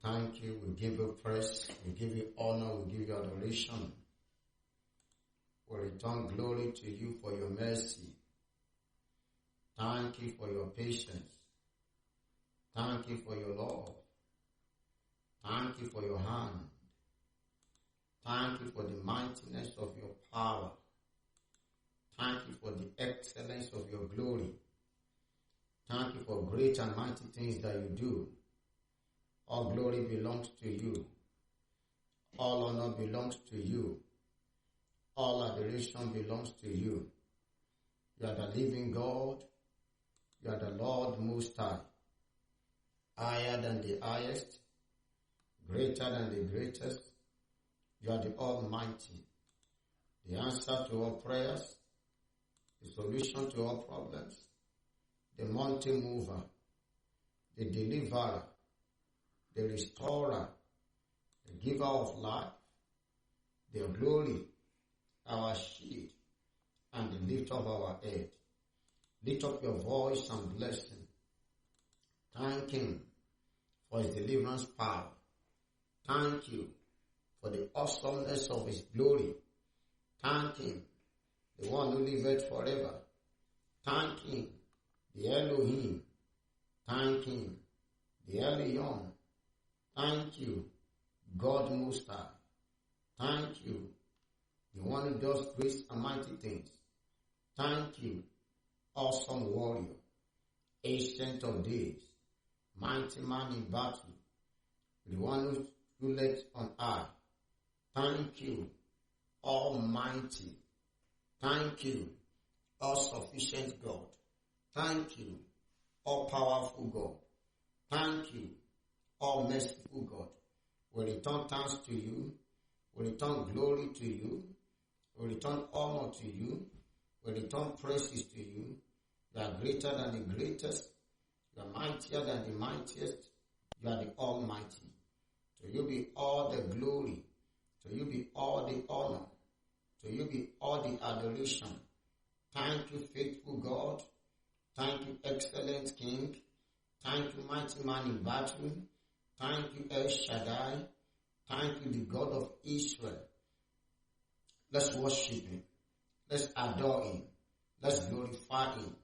thank you, we give you praise, we give you honor, we give you adoration. We return glory to you for your mercy. Thank you for your patience. Thank you for your love. Thank you for your hand. Thank you for the mightiness of your power. Thank you for the excellence of your glory. Thank you for great and mighty things that you do. All glory belongs to you. All honor belongs to you. All adoration belongs to you. You are the living God. You are the Lord Most High. Higher than the highest. Greater than the greatest. You are the Almighty. The answer to all prayers. The solution to all problems. The mountain mover. The deliverer. The restorer. The giver of life. The glory. Our shield. And the lift of our head. Lift up your voice and bless him. Thank him for his deliverance power. Thank you for the awesomeness of his glory. Thank him, the one who liveth forever. Thank him, the Elohim. Thank him, the Elion. Thank you, God Most High. Thank you, the one who does great and mighty things. Thank you, awesome warrior, ancient of days, mighty man in battle, the one who led on high. Thank you, Almighty. Thank you, all-sufficient God. Thank you, all-powerful God. Thank you, all-merciful God. We return thanks to you. We return glory to you. We return honor to you. We return praises to you. You are greater than the greatest. You are mightier than the mightiest. You are the Almighty. To you be all the glory. To you be all the honor. To you be all the adoration. Thank you, faithful God. Thank you, excellent King. Thank you, mighty man in battle. Thank you, El Shaddai. Thank you, the God of Israel. Let's worship him. Let's adore him. Let's glorify him.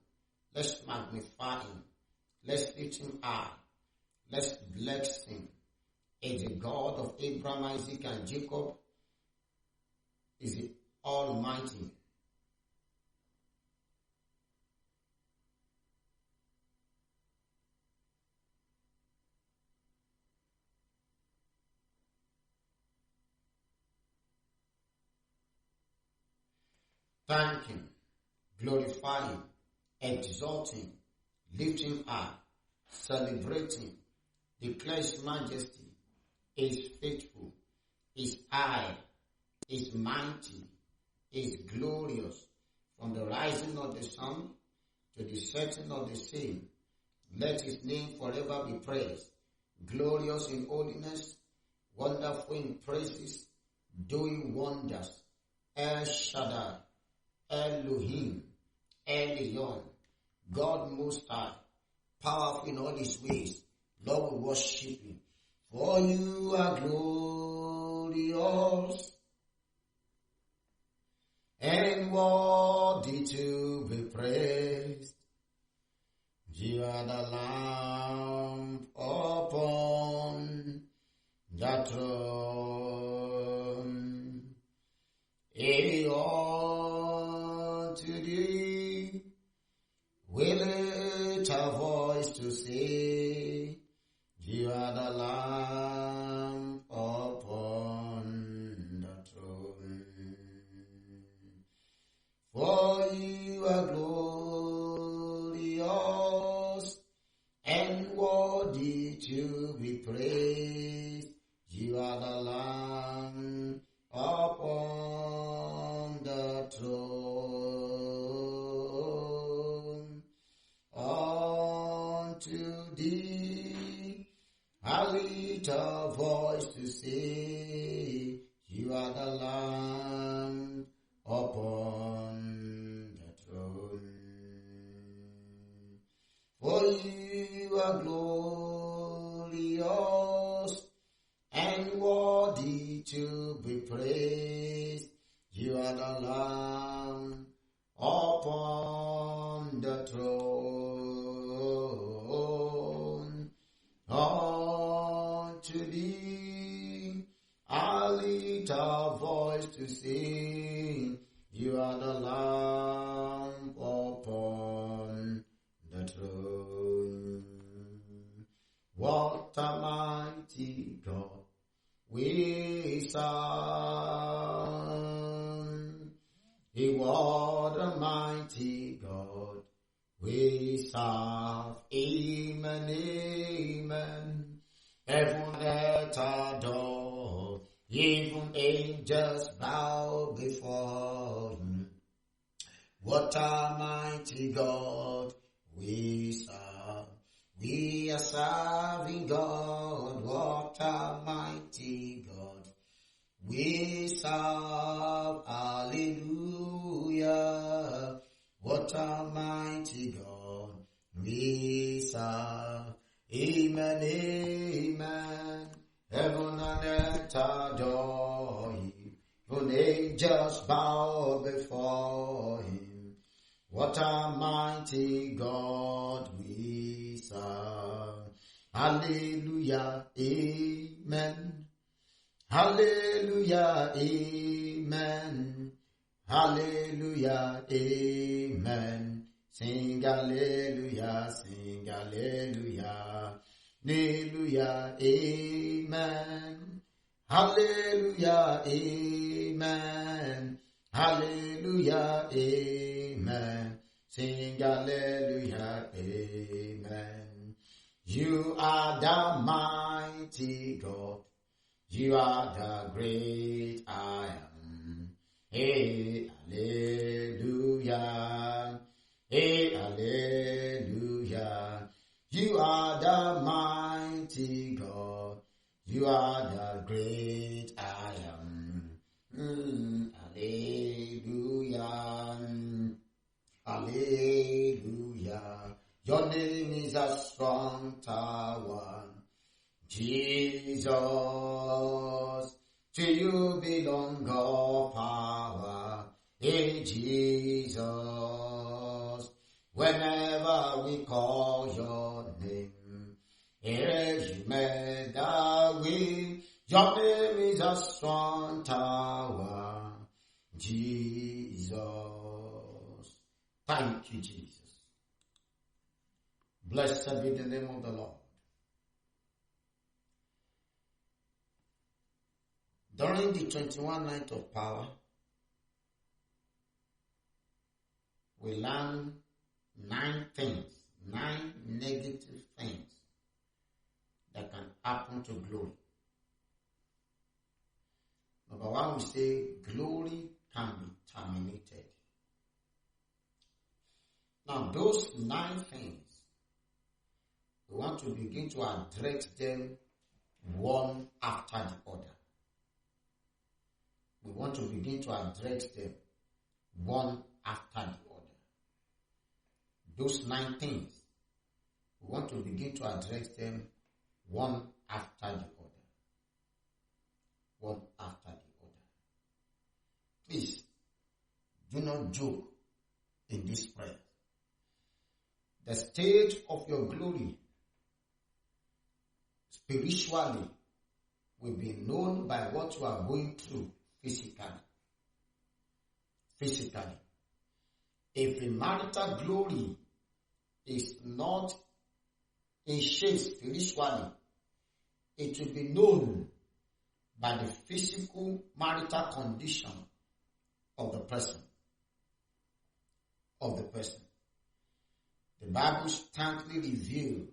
Let's magnify him. Let's lift him high. Let's bless him. Is the God of Abraham, Isaac, and Jacob. Is the Almighty. Thank him, glorify him, exalt him, lift him high, celebrate him, declare his majesty, is faithful, is high, is mighty, is glorious, from the rising of the sun to the setting of the same. Let his name forever be praised, glorious in holiness, wonderful in praises, doing wonders. El Shaddai, Elohim, Elion, God Most High, powerful in all his ways. Lord, we worship you. For you are glorious and worthy to be praised. You are the Lamb upon the throne. To thee, we lift our voice to say, you are the Lamb upon the throne. For you are glorious and worthy to be praised. You are the Lamb upon the throne. Unto thee I lift a voice to say, you are the Lamb upon the throne. For you are glorious to be praised. You are the Lamb upon the throne. Unto thee I lift our voice to sing. You are the Lamb upon the throne. What a mighty God we serve. What a mighty God we serve. Amen, amen. Heaven and earth adore. Even angels bow before him. What a mighty God we serve. We are serving God. What a mighty God we serve. Hallelujah. What a mighty God we serve. Amen, amen. Heaven and earth adore him. Even angels bow before him. What a mighty God we serve. Hallelujah, amen. Hallelujah, amen. Hallelujah, amen. Sing hallelujah, sing hallelujah. Hallelujah, amen. Hallelujah, amen. Hallelujah, amen. Sing hallelujah, amen. You are the mighty God. You are the great I am. Hey, hallelujah. Hey, hallelujah. You are the mighty God. You are the great I am. Hallelujah. Hallelujah. Your name is a strong tower. Jesus, to you belong all power. Hey, Jesus, whenever we call your name, you made the way. Your name is a strong tower. Jesus. Thank you, Jesus. Blessed be the name of the Lord. During the 21 night of power, we learn 9 things, 9 negative things that can happen to glory. Number 1, we say glory can be terminated. Now, those 9 things, we want to begin to address them one after the other. We want to begin to address them one after the other. Those 9 things, we want to begin to address them one after the other. One after the other. Please, do not joke in this prayer. The stage of your glory spiritually will be known by what you are going through physically. If the marital glory is not in shape spiritually, it will be known by the physical marital condition of the person. The Bible strongly reveals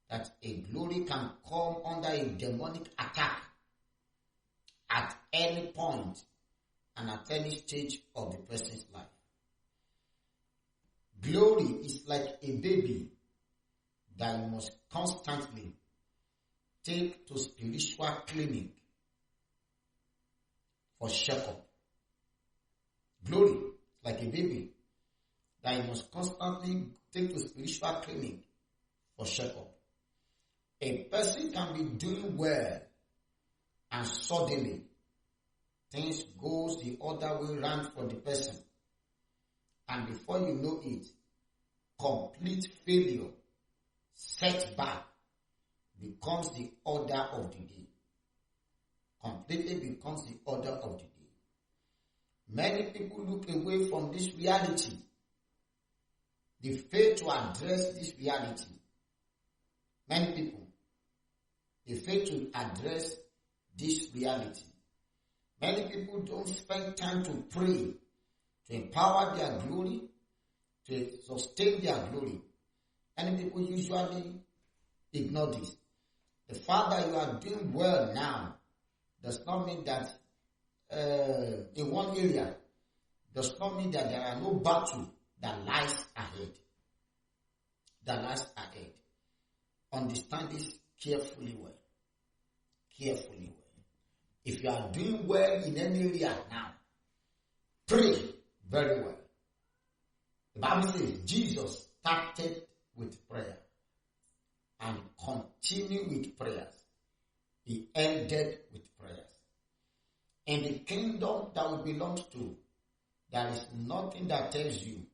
that a glory can come under a demonic attack at any point and at any stage of the person's life. Glory is like a baby that you must constantly take to spiritual clinic for checkup. Glory is like a baby that you must constantly take to spiritual clinic for checkup. A person can be doing well and suddenly things goes the other way around for the person. And before you know it, complete failure, setback becomes the order of the day. Completely becomes the order of the day. Many people look away from this reality. They fail to address this reality. Many people, they fail to address this reality. Many people don't spend time to pray, to empower their glory, to sustain their glory. Many people usually ignore this. The fact that you are doing well now does not mean that in one area, does not mean that there are no battle that lies ahead. That lies ahead. Understand this carefully well. Carefully well. If you are doing well in any area now, pray very well. The Bible says Jesus started with prayer and continued with prayers. He ended with prayers. In the kingdom that we belong to, there is nothing that tells you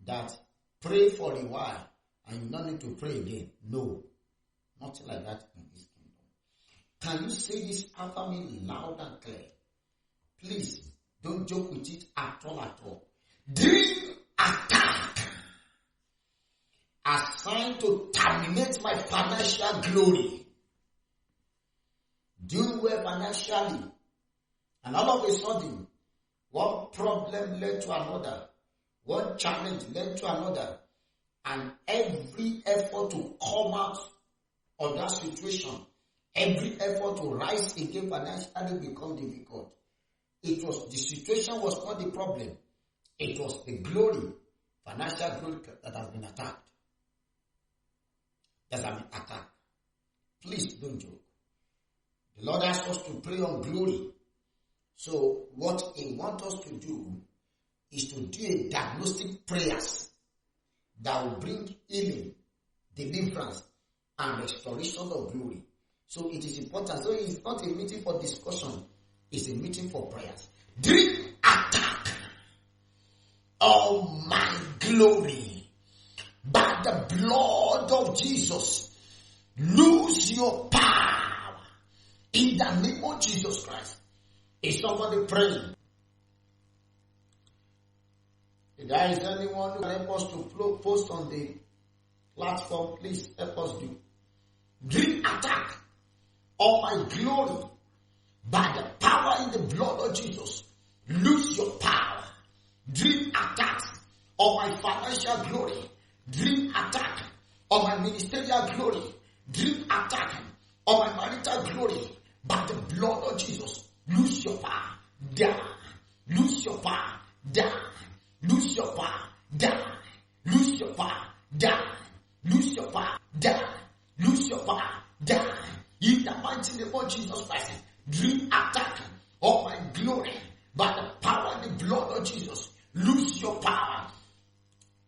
that pray for a while and you don't need to pray again. No, nothing like that in this kingdom. Can you say this after me loud and clear? Please, don't joke with it at all. Dream attack assigned to terminate my financial glory. Doing well financially, and all of a sudden, one problem led to another, one challenge led to another, and every effort to come out of that situation, every effort to rise again financially become difficult. The situation was not the problem. It was the glory, financial glory that has been attacked. Please don't joke. The Lord asked us to pray on glory. So what He wants us to do is to do a diagnostic prayers that will bring healing, deliverance, and restoration of glory. So it is important. So it's not a meeting for discussion. It's a meeting for prayers. Dream attack on my glory by the blood of Jesus. Lose your power. In the name of Jesus Christ. Is somebody praying? If there is anyone who can help us to post on the platform, please help us do. Dream attack on my glory by the power in the blood of Jesus. Lose your power. Dream attack on my financial glory. Dream attack on my ministerial glory. Dream attack on my marital glory. By the blood of Jesus, lose your power, die. Lose your power, die. Lose your power, die. Lose your power, die. Lose your power, die. Lose your power, die. In the mighty name of Jesus Christ, dream attack on my glory by the power and the blood of Jesus. Lose your power.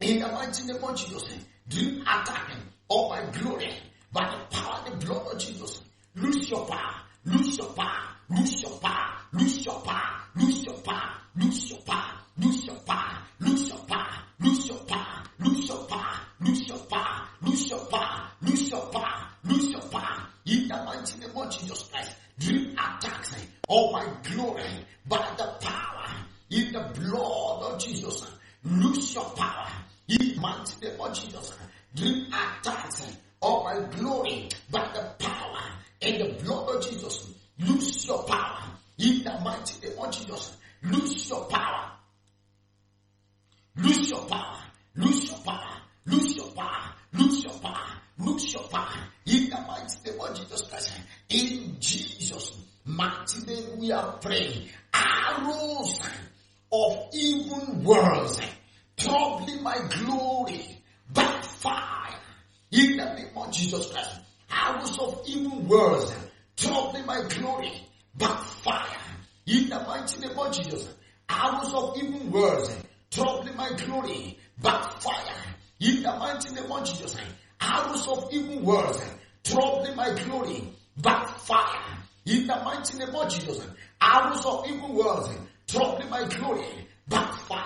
In the mighty name of Jesus, dream attack on my glory by the power and the blood of Jesus. Lose your power. Lose your power, lose your power, lose your power, lose your power, lose your power, lose your power, lose your power, lose your power, lose your power, lose your power, lose your power, lose your power, lose your power. In the mighty name of Jesus Christ, dream attacks on my glory by the power in the blood of Jesus. Lose your power in the mighty name of Jesus. Dream attacks on my glory by the power in the blood of Jesus. Lose your power. In the mighty name of Jesus. Lose your power. Lose your power. Lose your power. Lose your power. Lose your power. Lose your power. In the mighty name of Jesus Christ. In Jesus' mighty name we are praying. Arrows of evil words troubling my glory by fire. In the name of Jesus Christ. Arrows of evil words troubling my glory backfire. In the mighty name of Jesus. Arrows of evil words troubling my glory backfire. In the mighty name of Jesus. Arrows of evil words troubling my glory, backfire. In the mighty name of Jesus, arrows of evil words, troubling my glory, backfire,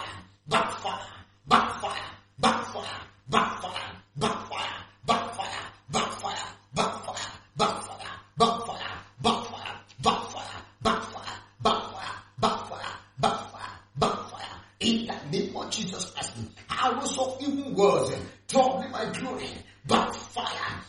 backfire, backfire, backfire, backfire, backfire, backfire, backfire, backfire, backfire, backfire, backfire, backfire, backfire, backfire, backfire, backfire, backfire. In the name of Jesus Christ, arrows of evil words, troubling my glory, backfire.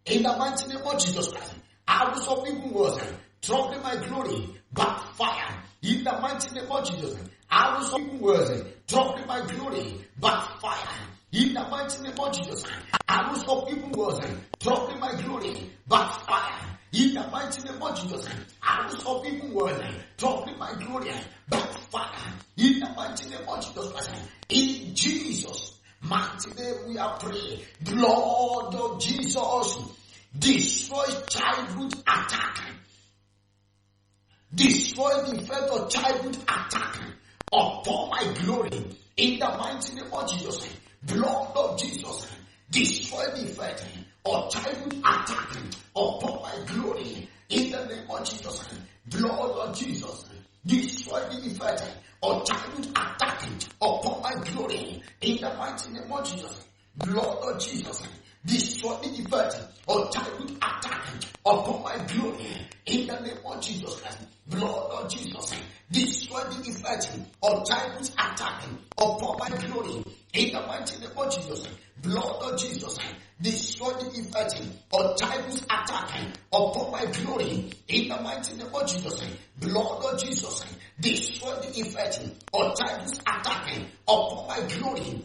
In the mighty name of Jesus Christ, arrows of evil words, troubling my glory, backfire. In the mighty name of Jesus, arrows of evil words, troubling my glory, backfire. In the mighty name of Jesus, arrows of evil words, troubling my glory, backfire. In the mighty name of Jesus, arrows of evil words, troubling my glory, backfire. In the mighty name of Jesus Christ, in Jesus' mighty name we are praying. Blood of Jesus, destroy childhood attack. Destroy the effect of childhood attack upon my glory. In the mighty name of Jesus, blood of Jesus, destroy the effect of childhood attack upon my glory. In the name of Jesus, blood of Jesus, destroy the effect of childhood attack upon my glory. In the mighty name of Jesus, blood of Jesus, destroy the effect of childhood attack upon my glory. In the name of Jesus Christ, blood of Jesus, destroy the effect of childhood attack upon my glory. In the mighty name of Jesus, blood of Jesus, destroy the effect of childhood attack upon my glory. In the mighty name of Jesus, blood of Jesus, destroy the effect of childhood attack upon my glory.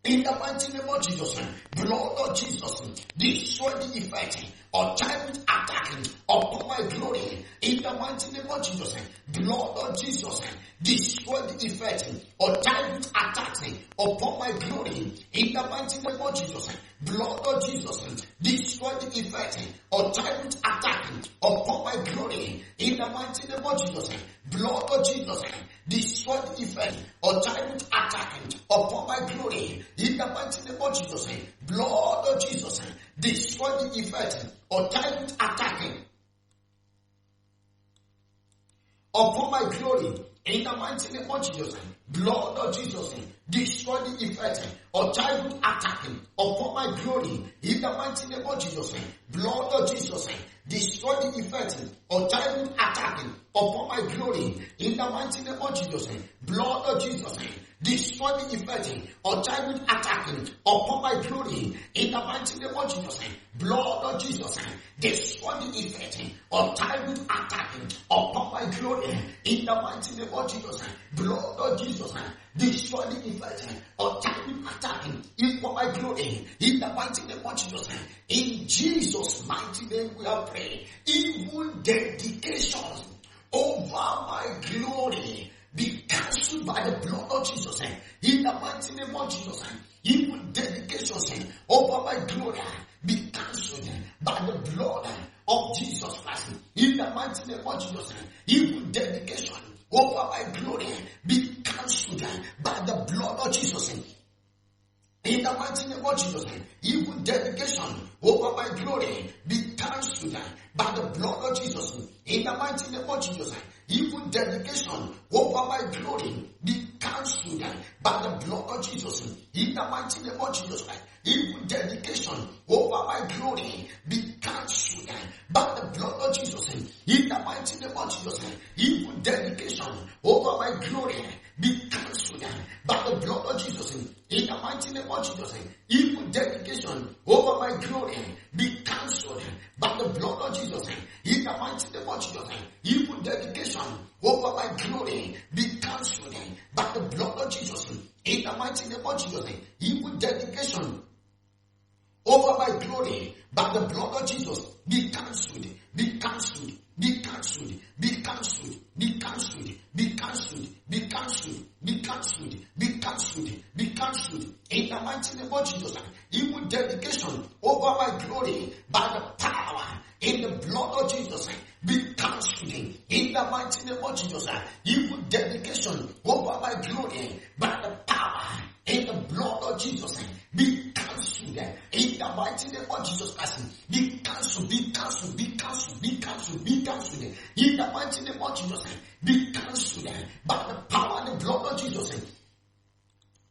In the mighty name of Jesus, blood of Jesus, destroy the effect of childhood attack upon my glory. In the mighty name of Jesus, blood of Jesus, destroy the effect of childhood attack upon my glory. In the mighty name of Jesus, blood of Jesus, destroy the effect of childhood attack upon my glory. In the mighty name of Jesus, blood of Jesus, destroy the effect of childhood attack upon my glory. In the mighty name of Jesus, blood of Jesus, destroy the effect of childhood attack upon my glory. In the mighty name of Jesus, blood of Jesus, destroy the effect of childhood attacking upon my glory. In the mighty name of Jesus, blood of Jesus, destroy the effect of childhood attacking upon my glory. In the mighty name of Jesus, blood of Jesus, destroy the effect of childhood attacking upon my glory. In the mighty name of Jesus, blood of Jesus, destroy the effect of childhood attacking upon my glory. In the mighty name of Jesus, blood of Jesus, destroy the effect of childhood attacking upon my glory. In the mighty name of Jesus, in Jesus' mighty name we are praying. Evil dedications over my glory be cancelled by the blood of Jesus. In the mighty name of Jesus, evil dedications over my glory be cancelled by the blood of Jesus Christ. In the mighty name of Jesus, evil dedication over my glory be cancelled by the blood of Jesus. In the mighty name of Jesus, evil dedication over my glory be cancelled by the blood of Jesus. In the mighty name of Jesus, evil dedication over my glory be cancelled by the blood of Jesus. In the mighty name of Jesus, evil dedication over my glory be cancelled by the blood of Jesus. In the mighty name of Jesus, evil dedication over my glory be cancelled by the blood of Jesus. In the mighty name of Jesus, evil dedication over my glory be cancelled by the blood of Jesus. In the mighty name of Jesus, evil dedication over my glory be cancelled by the blood of Jesus. In the mighty name of Jesus, evil dedication over my glory by the blood of Jesus be cancelled, be cancelled, be cancelled, be cancelled, be cancelled, be cancelled, be cancelled, be cancelled, be cancelled, be cancelled. In the mighty name of Jesus, evil dedication over my glory by the power in the blood of Jesus be cancelled. In the mighty name of Jesus, evil dedication over my glory by the power in the blood of Jesus be cancelled. In the mighty name of Jesus Christ, be cancelled, be cancelled, be cancelled, be cancelled, be cancelled. In the mighty name of Jesus, be cancelled by the power and the blood of Jesus.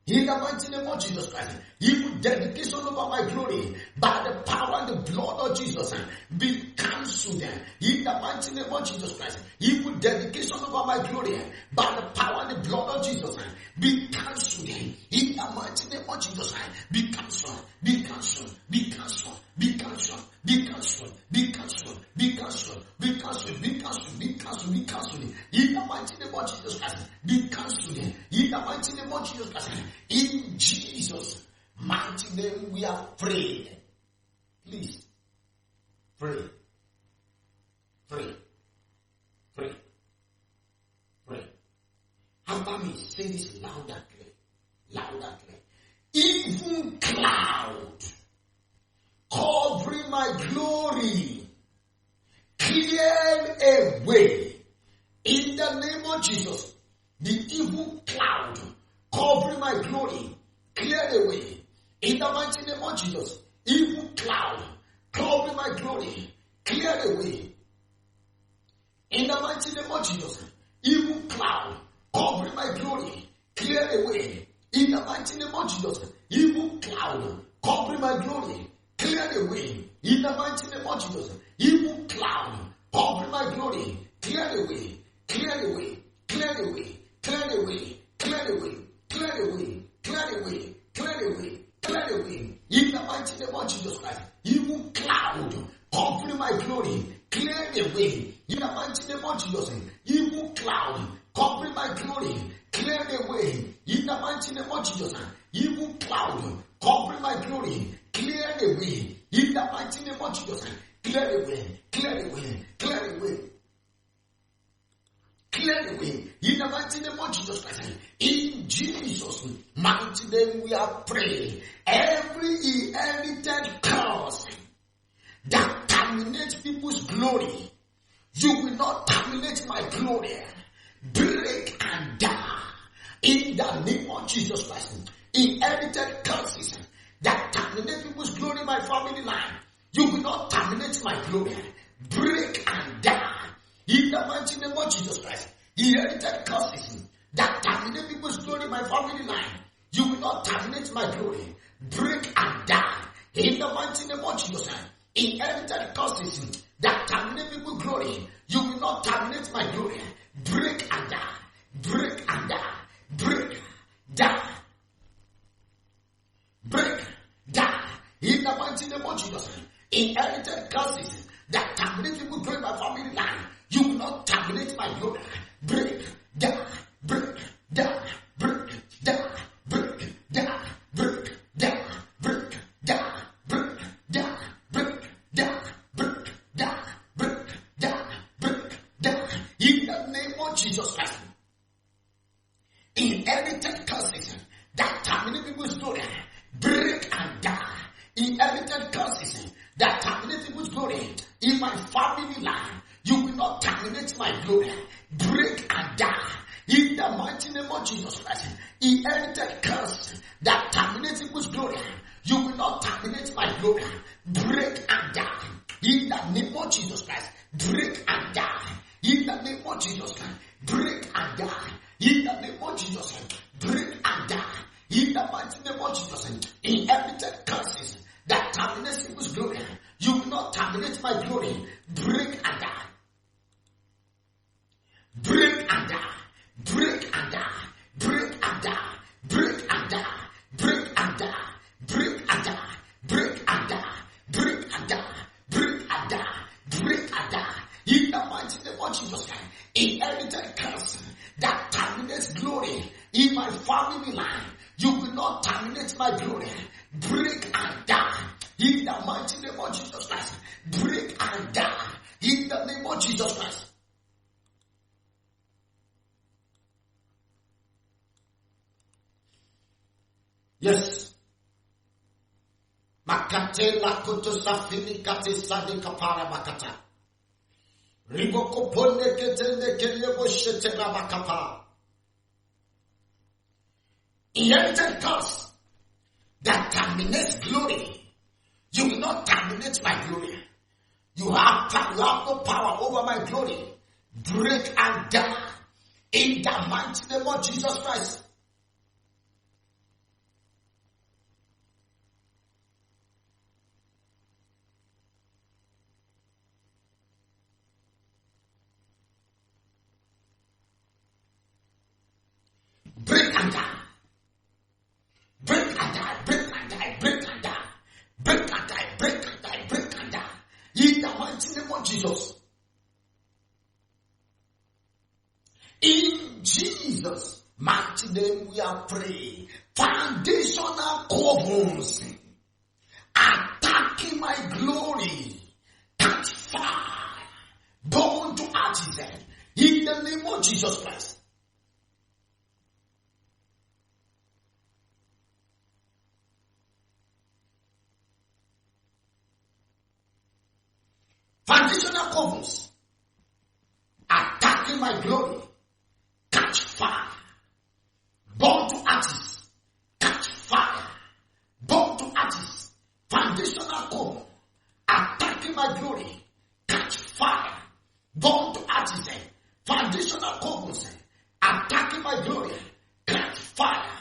In the mighty name of Jesus Christ, evil dedication over my glory, by the power and the blood of Jesus, be cancelled. In the mighty name of Jesus Christ, evil dedication over my glory, by the power and the blood of Jesus, be cancelled. In the mighty name of Jesus Christ, be cancelled, be cancelled, be cancelled, be cancelled, be cancelled, be cancelled, be cancelled, be cancelled, be cancelled, be cancelled, be cancelled. In the mighty name of Jesus Christ, be cancelled. In the mighty name of Jesus Christ, in Jesus' mighty name we have prayed. Please, pray, pray, pray, pray. After me, say this loud and clear, loud and clear. Even cloud covering my glory, clear away in the name of Jesus. The evil cloud covering my glory, clear away in the mighty name of Jesus. Evil cloud covering my glory, clear away in the mighty name of Jesus. Evil cloud covering my glory, clear away in the mighty name of Jesus. Evil cloud covering my glory, clear away in the mighty name of Jesus. Evil cloud covering my glory, clear away, clear away, clear away, clear away, clear away, clear away, clear away, clear away, clear away. In the mighty name of Jesus Christ, evil cloud covering my glory, clear away. In the mighty name of Jesus, evil cloud covering my glory, clear away. In the mighty name of Jesus, evil cloud covering my glory, clear away. In the mighty name of Jesus, clear away, clear away, clear away. Clear away in the mighty name of Jesus Christ. In Jesus' mighty name we are praying. Every inherited curse that terminates people's glory, you will not terminate my glory. Break and die in the name of Jesus Christ. Inherited curses that terminate people's glory in my family line, you will not terminate my glory. Break and die in the mighty name of Jesus Christ. Inherited curses that terminate people's glory in my family line, you will not terminate my glory. Break and die in the mighty name of Jesus Christ. Inherited curses that terminate people's glory, you will not terminate my glory. Break and die. Break and die. Break, die. Break, die in the mighty name of Jesus Christ. Inherited curses that terminate people's glory in my family line, you will not terminate my glory. Break, die, break, die, break, die, break, die, break, die, break, die, break, die, break, die, break, die, break, die, break, die. In the name of Jesus Christ. Inherited curses that terminate people's glory, break and die. Inherited curses that terminate people's glory in my family line, you will not terminate my glory. Break and die in the mighty name of Jesus Christ. Inherited curse that terminates people's glory, you will not terminate my glory. Break and die in the name of Jesus Christ. Break and die in the name of Jesus Christ. Break and die in the name of Jesus Christ. Break and die in the mighty name of Jesus Christ. Inherited curses that terminates people's glory, you will not terminate my glory. Break and die. Break and die. Break and die. Break and die. Break and die. Break and die. Break and die. Break and die. Break and die. Break and die. Break and die. In the mighty name of Jesus Christ. Inherited curse that terminates glory in my family line, you will not terminate my glory. Break and die. In the mighty name of Jesus Christ. Break and die. In the name of Jesus Christ. Yes. Makate la kuto safini kate sadi kapara makata. Riboko pone ketende kelebo shete la makapa. Inherited curse that terminates glory, you not terminate my glory. You have no power over my glory. Break and die in the mighty name of Jesus Christ. Break and die. Break and die. Break and die. Break and die. Break and die. Break and die. Break and die. In the mighty name of Jesus. In Jesus' mighty name we are praying. Foundational covenants attacking my glory. Catch fire. Born to artisan. In the name of Jesus Christ. Foundational covenants attacking my glory. Catch fire. Born to artists. Catch fire. Born to artists. Foundational covenant attacking my glory. Catch fire. Born to artists. Foundational covenants attacking my glory. Catch fire.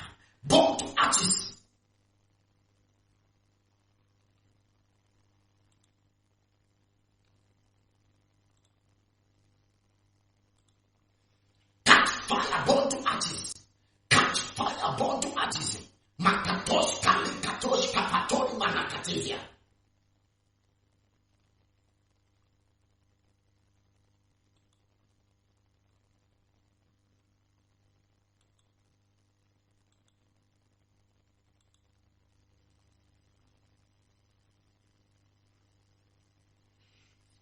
Born to artists. Fire born to artists. Catch fire born to artists. Makatos kalikatos kapatori manakateria.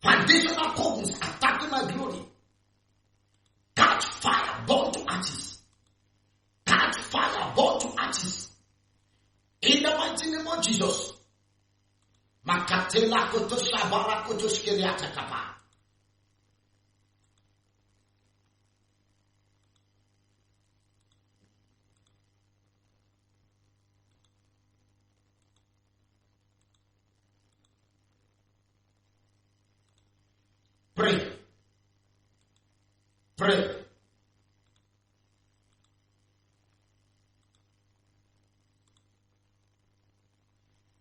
Foundational covenants attacking my glory. Catch fire, born to artists. Catch fire, born to artists. In the mighty name of Jesus. Makatela koto shabara koto shkeriata kapa. Pray. Pray.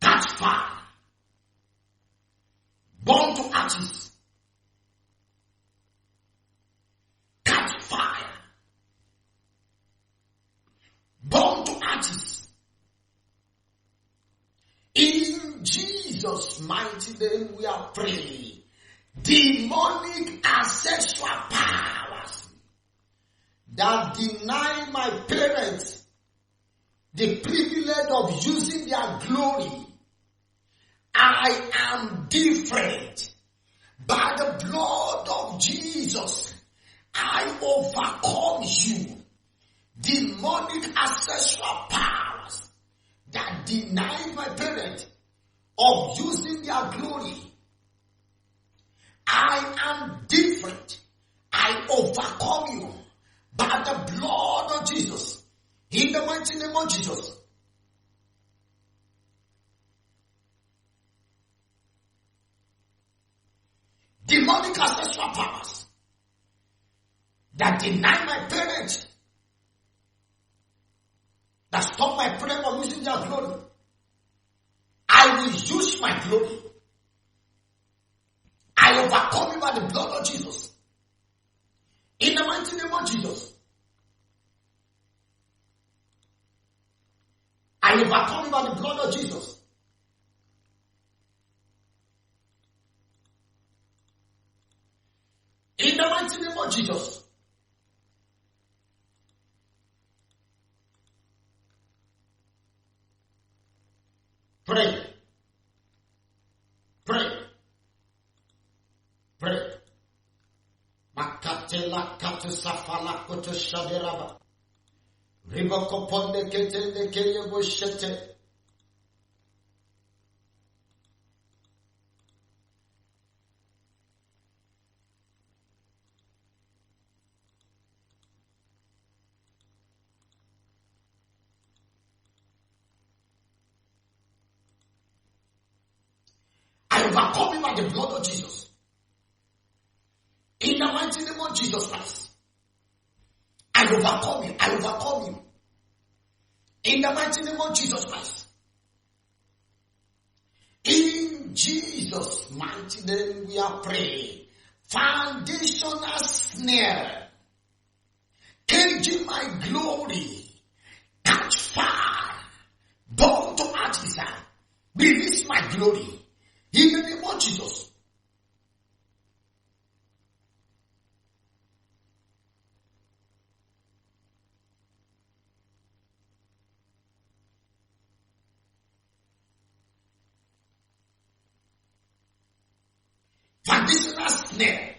Catch fire. Born to artists. Catch fire. Born to artists. In Jesus' mighty name we are praying. Demonic ancestral powers that deny my parents the privilege of using their glory. I am different. By the blood of Jesus, I overcome you. Demonic ancestral powers that deny my parents of using their glory. I am different. I overcome you by the blood of Jesus. In the mighty name of Jesus. Demonic ancestral powers that deny my parents, that stop my prayer from using their glory. I will use my glory. I overcome you by the blood of Jesus. In the mighty name of Jesus. I overcome you by the blood of Jesus. In the mighty name of Jesus. Pray. Pray. Pray. Makatela katu safala koto shaderaba. Riboko ponde ketende keye boshete. overcome you by the blood of Jesus. In the mighty name of Jesus Christ. I overcome you. I overcome you. In the mighty name of Jesus Christ. In Jesus' mighty name we are praying. Foundational snare. Caging my glory. Catch fire. Burn to ashes. Release my glory. In the name of Jesus. Foundational snare.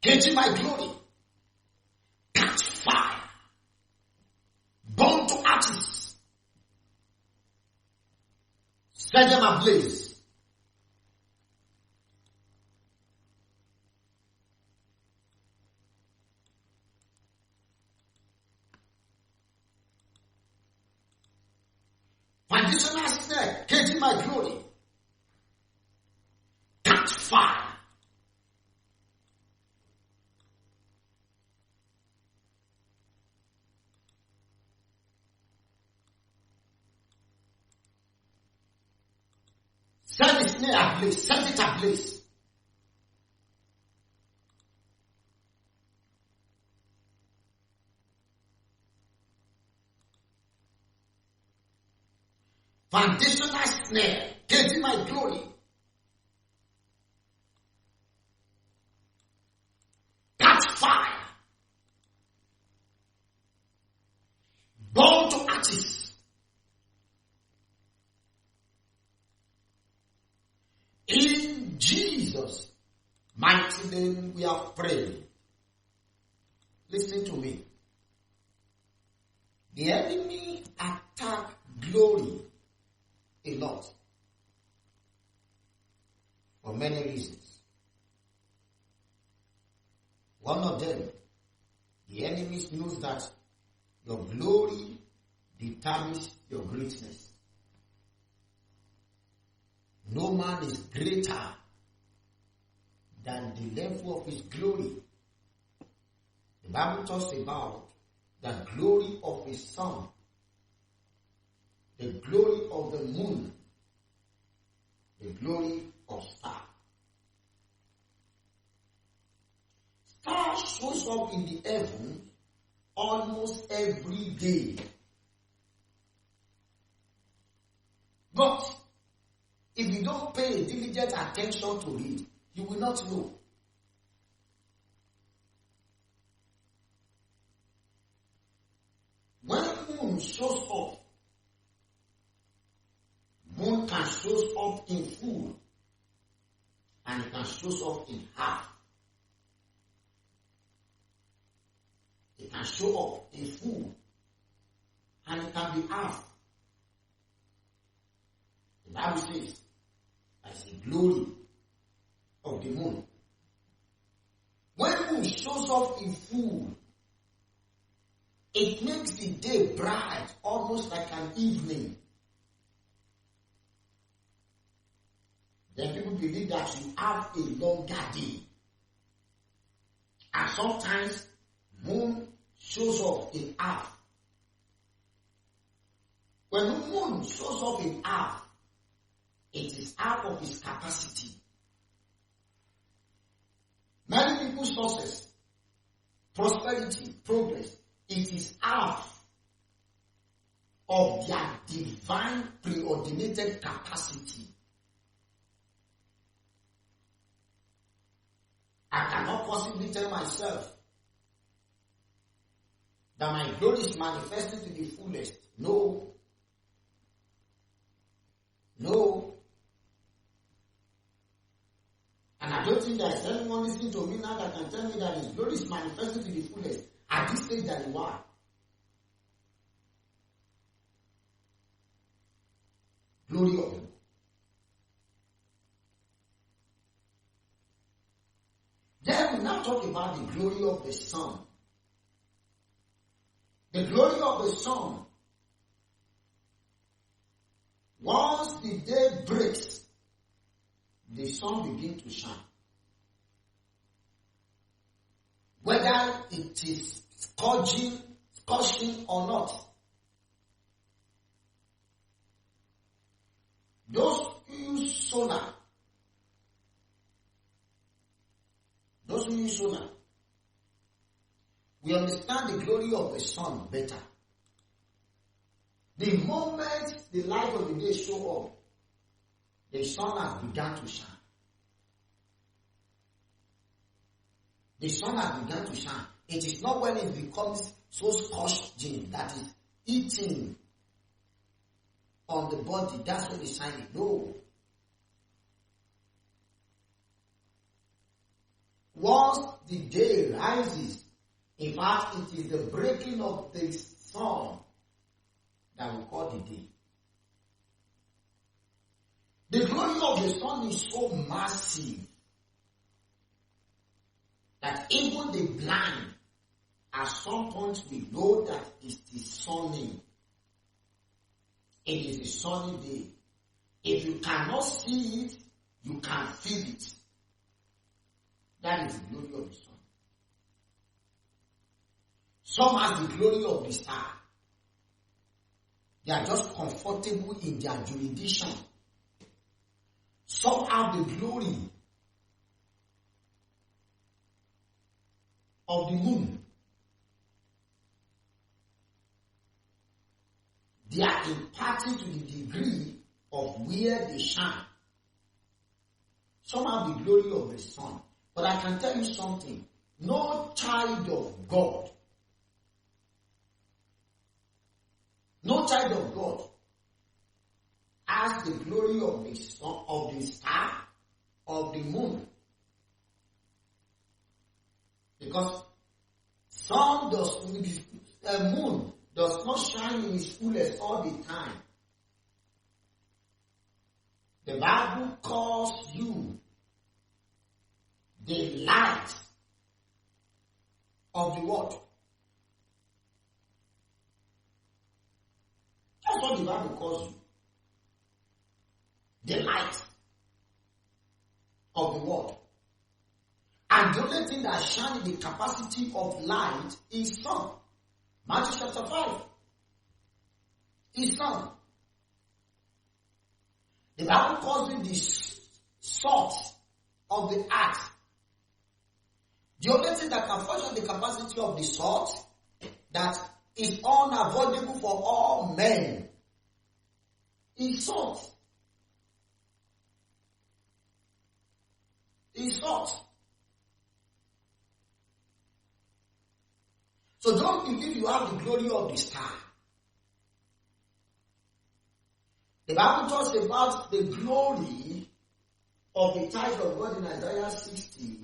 Caging my glory. Catch fire. Burn to ashes. Set them ablaze. Foundational snare. Caging my glory. Catch fire. Set the snare ablaze. Set it ablaze. Foundational snare. Caging my glory. Catch fire. Burn to ashes. In Jesus' mighty name we are praying. Listen to me. The enemy attack glory a lot for many reasons. One of them, the enemy knows that your glory determines your greatness. No man is greater than the level of his glory. The Bible talks about the glory of his sun, the glory of the moon, the glory of star. Star shows up in the heaven almost every day. But if you don't pay diligent attention to it, you will not know. When moon shows up, moon can show up in full and it can show up in half. It can show up in full and it can be half. The Bible says, as the glory of the moon. When moon shows up in full, it makes the day bright, almost like an evening. Then people believe that you have a longer day. And sometimes moon shows up in half. When the moon shows up in half, it is half of its capacity. Many people's success, prosperity, progress, it is half of their divine preordinated capacity. I cannot possibly tell myself that my glory is manifested to the fullest. No. No. And I don't think there is anyone listening to me now that can tell me that his glory is manifested to the fullest at this stage that you are. Glory of God. Then we now talk about the glory of the sun. The glory of the sun. Once the day breaks, the sun begins to shine. Whether it is scorching or not. Those who use solar, we understand the glory of the sun better. The moment the light of the day show up, the sun has begun to shine. The sun has begun to shine. It is not when it becomes so scorching that is eating on the body. That's when it's shining. No. Once the day rises, in fact, it is the breaking of the sun that we call the day. The glory of the sun is so massive that even the blind at some point we know that it is sunny. It is a sunny day. If you cannot see it, you can feel it. That is the glory of the sun. Some have the glory of the star. They are just comfortable in their jurisdiction. Some have the glory of the moon. They are imparting to the degree of where they shine. Some have the glory of the sun. But I can tell you something. No child of God, has the glory of the sun, of the star, of the moon. Because moon does not shine in its fullest all the time. The Bible calls you the light of the world. That's what the Bible calls you. The light of the world. And the only thing that shines the capacity of light is sun. Matthew chapter 5. Is sun. The Bible calls it the salt of the earth. The only thing that can function the capacity of the salt that is unavoidable for all men is salt. Is salt. So don't believe you have the glory of the star. The Bible talks about the glory of the child of God in Isaiah 60.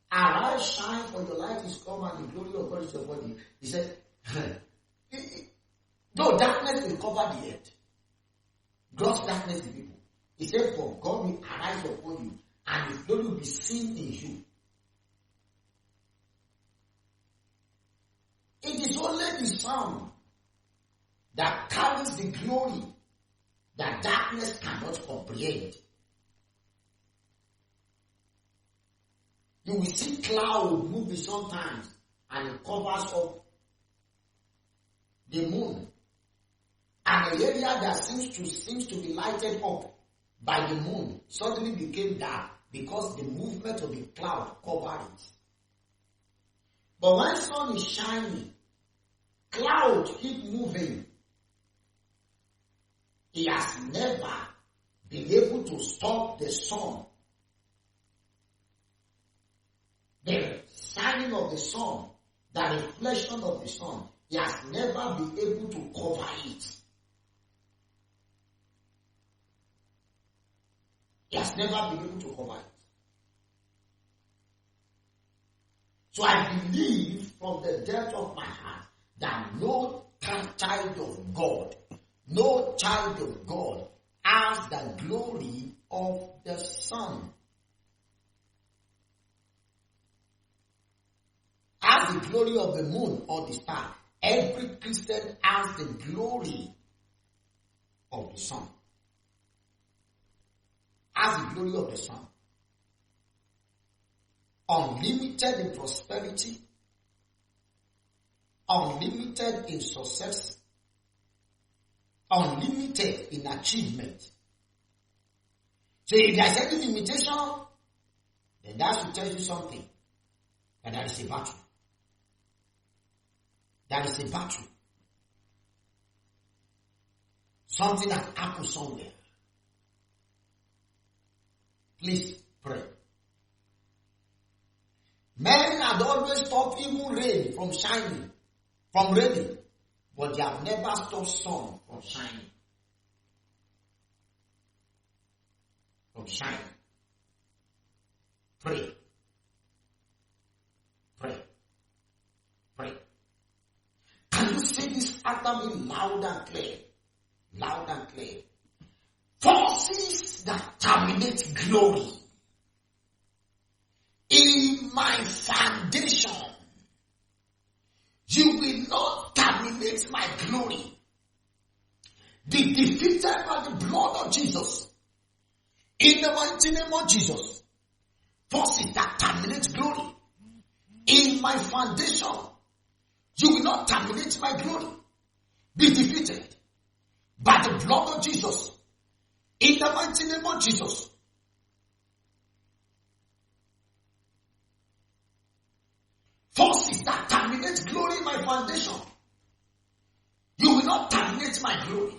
Arise, shine, for your light is come, and the glory of God is your body. He said, though darkness will cover the earth, gross darkness the people. He said, for God will arise upon you, and his glory will be seen in you. It is only the sun that carries the glory that darkness cannot comprehend. You will see cloud moving sometimes and it covers up the moon. And the area that seems to be lighted up by the moon suddenly became dark because the movement of the cloud covered it. But when sun is shining, clouds keep moving. He has never been able to stop the sun. The shining of the sun, the reflection of the sun, he has never been able to cover it. He has never been able to cover it. So I believe from the depth of my heart that no child of God has the glory of the sun. Has the glory of the moon or the star. Every Christian has the glory of the sun. as the glory of the sun. Unlimited in prosperity, unlimited in success, unlimited in achievement. So if there is any limitation, then that should tell you something. That there is a battle. There is a battle. Something has happened somewhere. Please pray. Men had always stopped even rain from shining, from raining, but they have never stopped sun from shining. From shining. Pray. Pray. Pray. Can you say this after me loud and clear? Loud and clear. Forces that terminate glory in my foundation, you will not terminate my glory. Be defeated by the blood of Jesus. In the mighty name of Jesus. Forces that terminate glory in my foundation, you will not terminate my glory. Be defeated by the blood of Jesus. In the mighty name of Jesus. Forces that terminate glory in my foundation, you will not terminate my glory.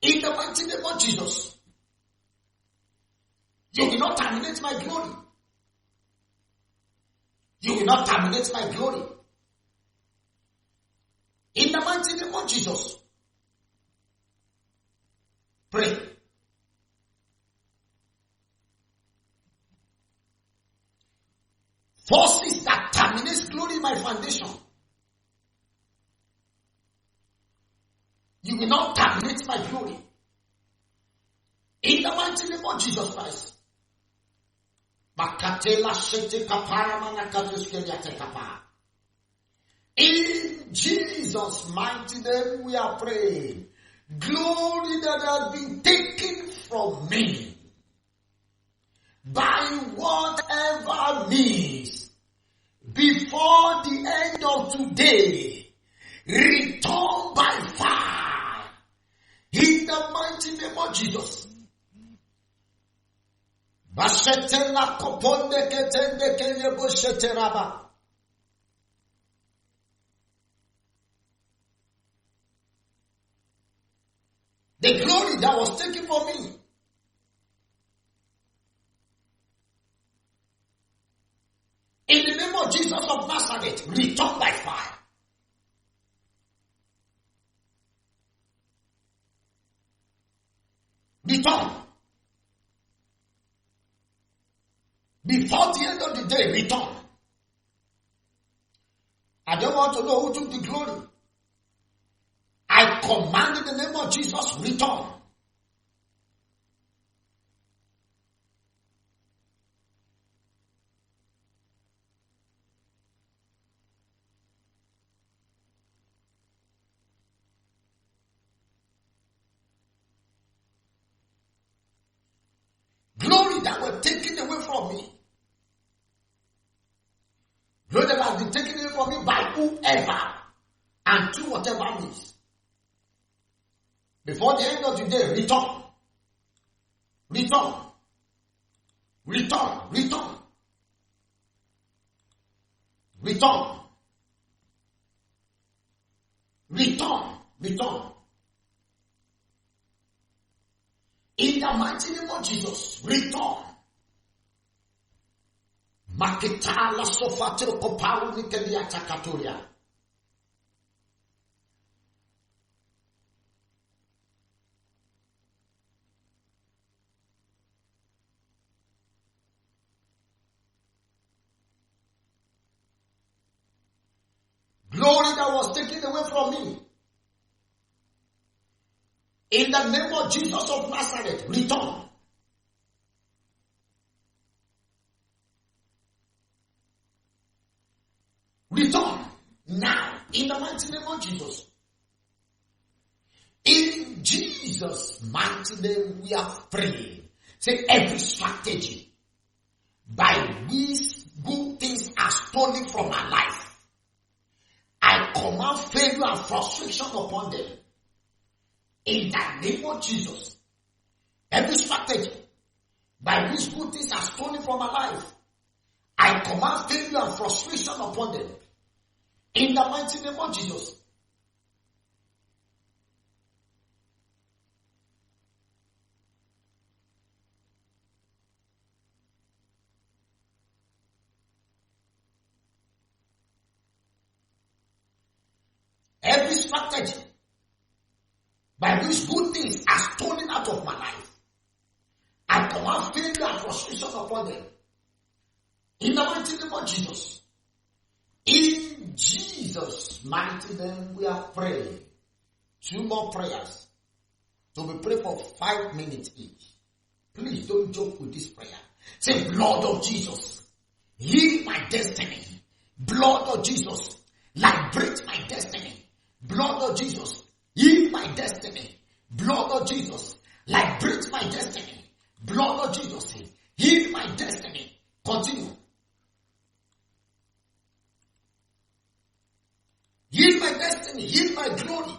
In the mighty name of Jesus. You will not terminate my glory. You will not terminate my glory. In the mighty name of Jesus. Pray. Forces that terminate glory in my foundation, you will not terminate my glory. In the mighty name of Jesus Christ. In Jesus' mighty name we are praying. Glory that has been taken from me by whatever means before the end of today, return by fire in the mighty name of Jesus. The glory that was taken from me, in the name of Jesus of Nazareth, return by fire. Return. Before the end of the day, return. I don't want to know who took the glory. I command in the name of Jesus, return. Glory that were taken away from me. Glory that has been taken away from me by whoever and through whatever means. Before the end of the day, return. Return. Return. Return. Return. Return. Return. In the mighty name of Jesus, return. Makitala sofatiro koparu nikelia takatoria. Glory that was taken away from me. In the name of Jesus of Nazareth, return. Return now in the mighty name of Jesus. In Jesus' mighty name we are praying. Say every strategy by which good things are stolen from my life, I command failure and frustration upon them. In the name of Jesus. Every strategy by which good things are stolen from my life, I command failure and frustration upon them. In the mighty name of Jesus. Every strategy by which good things are stolen out of my life, I command failure and frustration upon them. In the mighty name of Jesus. In Jesus' mighty name we are praying. 2 more prayers. So we pray for 5 minutes each. Please don't joke with this prayer. Say, blood of Jesus, heal my destiny. Blood of Jesus, liberate my destiny. Blood of Jesus, heal my destiny. Blood of Jesus, liberate my destiny. Blood of Jesus, heal my destiny. Continue. Heal my destiny, heal my glory.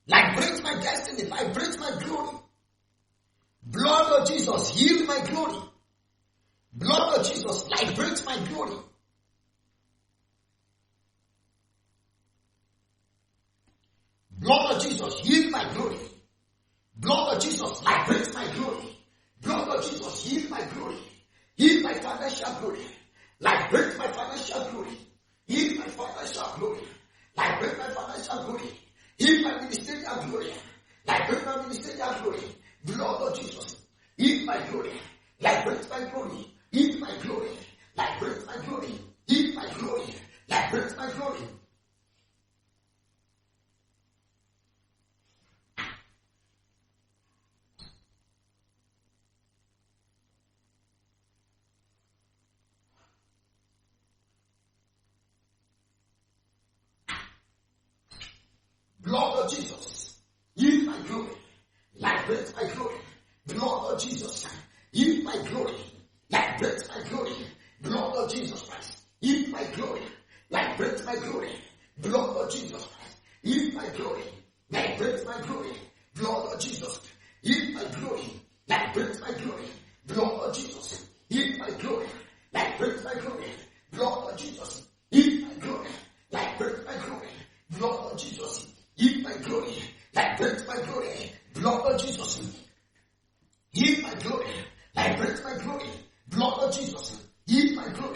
Liberate my destiny, liberate my glory. Blood of Jesus, heal my glory. Blood of Jesus, liberate my glory. Blood of Jesus, heal my glory. Blood of Jesus, liberate my glory. Blood of Jesus, heal my glory. Heal my financial glory. Liberate my financial glory. Heal my financial glory. Liberate my financial glory. Heal my ministerial glory. Liberate my ministerial glory. Blood of Jesus, heal my glory. Liberate my glory. Heal my glory. Liberate my glory. Heal my glory. Liberate my glory. Blood of Jesus, heal my glory, liberate my glory. Blood of Jesus, heal my glory, liberate my glory. Blood of Jesus Christ, heal my glory, liberate my glory. Blood of Jesus Christ, heal my glory, liberate my glory. Blood of Jesus, heal my glory, liberate my glory. Blood of Jesus, heal my glory, liberate my glory. Blood of Jesus, heal my glory, liberate my glory. Blood of Jesus, heal my glory, liberate my glory. Blood of Jesus, heal my glory, liberate my glory. Blood of Jesus, heal my glory,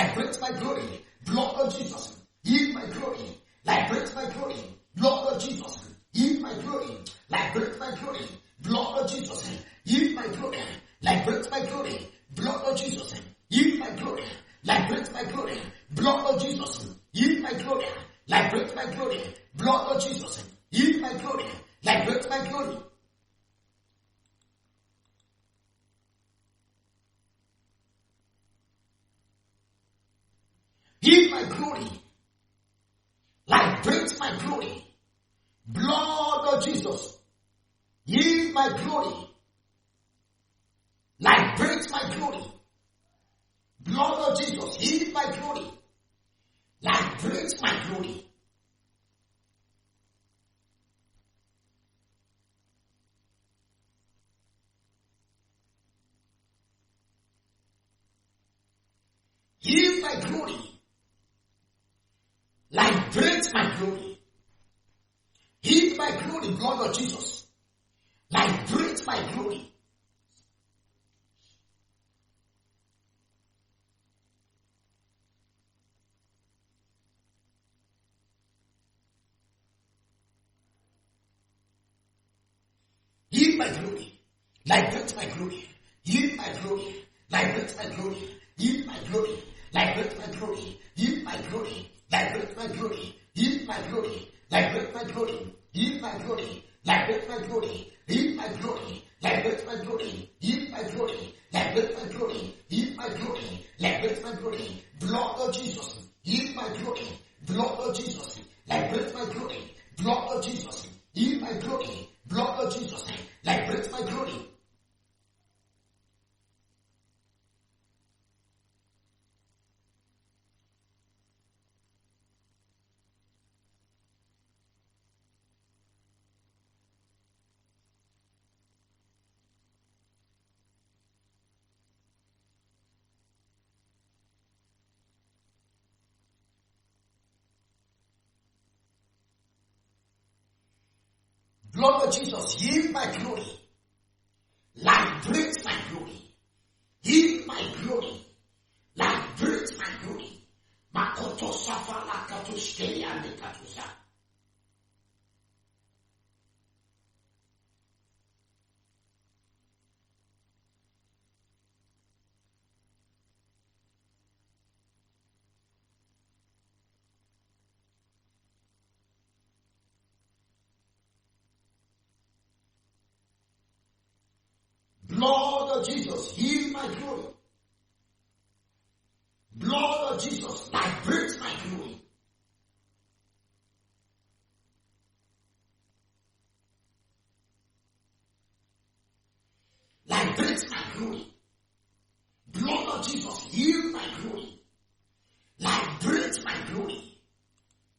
liberate my glory. Blood of Jesus, heal my glory, liberate my glory. Blood of Jesus, heal my glory, liberate my glory. Blood of Jesus, heal my glory, liberate my glory. Blood of Jesus, heal my glory, liberate my glory. Blood of Jesus, heal my glory, liberate my glory. Blood of Jesus, heal my glory, liberate my glory. Heal my glory, liberate my glory. Blood of Jesus, heal my glory, liberate my glory. Blood of Jesus, heal my glory, liberate my glory. Heal my glory, liberate my glory. Heal my glory, blood of Jesus. Liberate my glory. Heal my glory, liberate my glory. Heal my glory, liberate my glory. Heal my glory, liberate my glory. Heal my glory, liberate my glory. Heal my glory, liberate my glory. Heal my glory, liberate my glory. Heal my glory, liberate my glory. Heal my glory, liberate my glory. Heal my glory, liberate my glory. Blood of Jesus, heal my glory. Blood of Jesus, liberate my glory. Blood of Jesus, heal my glory. Blood of Jesus, liberate my glory. Lord Jesus, heal my glory. Liberate my glory. Heal my glory. Liberate my glory. Makoto safala katushkeli ande katusa. Blood of Jesus, heal my glory. Blood of Jesus, liberate my glory. Liberate my glory. Blood of Jesus, heal my glory. Liberate my glory.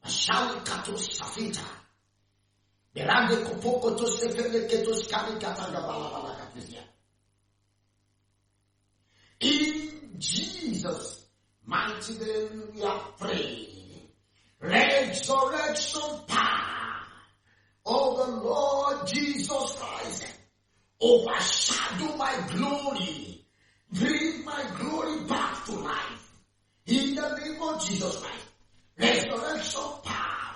Ashali katos safita. Berande kopoko to sefele ketos kani katanga balabala katisia. In Jesus' mighty name we are praying. Resurrection power of the Lord Jesus Christ overshadow my glory. Bring my glory back to life. In the name of Jesus Christ. Resurrection power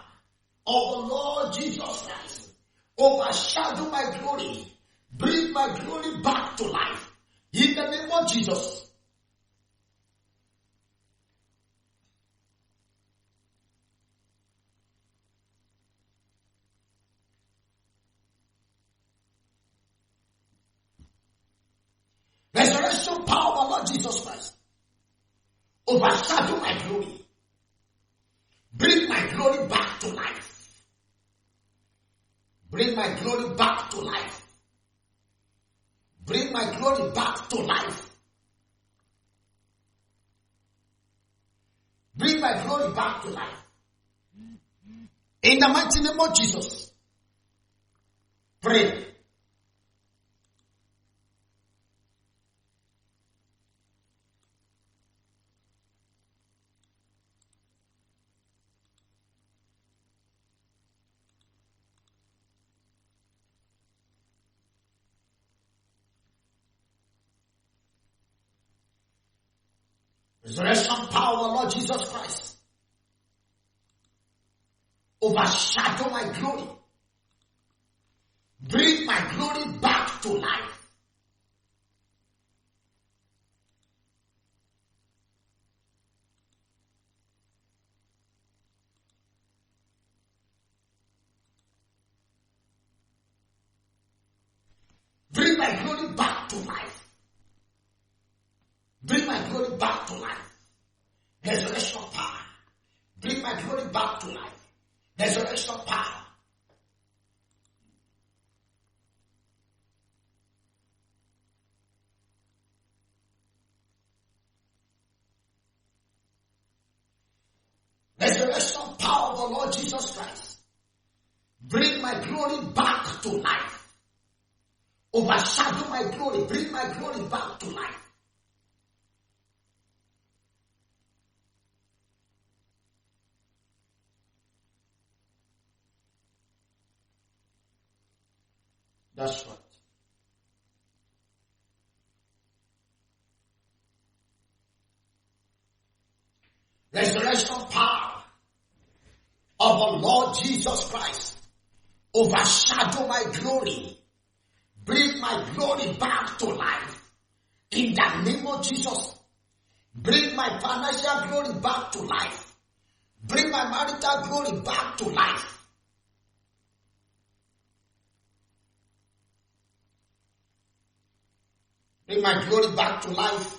of the Lord Jesus Christ overshadow my glory. Bring my glory back to life. In the name of Jesus. Resurrection power of our Lord Jesus Christ overshadow my glory. Bring my glory back to life. Bring my glory back to life. Bring my glory back to life. Bring my glory back to life. In the mighty name of Jesus. Pray. Resurrection power of Lord Jesus Christ overshadow my glory. Bring my glory back to life. Bring my glory back to life. Bring my glory back to life. Resurrection power. Bring my glory back to life. Resurrection power. Resurrection power of the Lord Jesus Christ. Bring my glory back to life. Overshadow my glory. Bring my glory back to life. That's right. Resurrection power of the Lord Jesus Christ overshadow my glory. Bring my glory back to life. In the name of Jesus. Bring my financial glory back to life. Bring my marital glory back to life. Bring my glory back to life.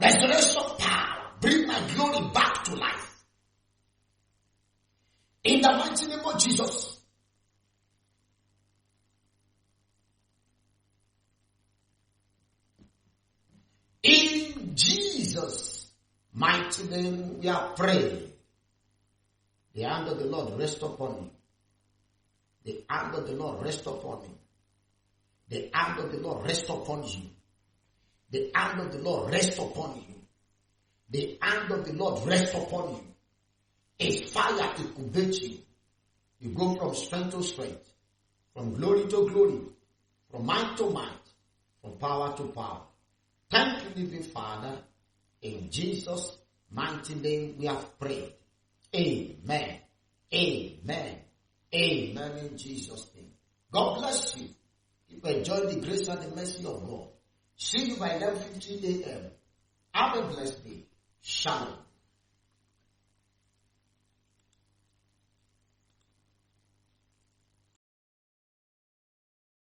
Resurrection power. Bring my glory back to life. In the mighty name of Jesus. Jesus' mighty name we have prayed. The hand of the Lord rest upon you. The hand of the Lord rest upon you. The hand of the Lord rest upon you. The hand of the Lord rest upon you. The hand of the Lord rest upon you. A fire incubates you. You go from strength to strength, from glory to glory, from might to might, from power to power. Thank you, living Father. In Jesus' mighty name we have prayed. Amen. Amen. Amen in Jesus' name. God bless you. Keep enjoying the grace and the mercy of God. See you by 11:50 a.m. Have a blessed day. Shalom.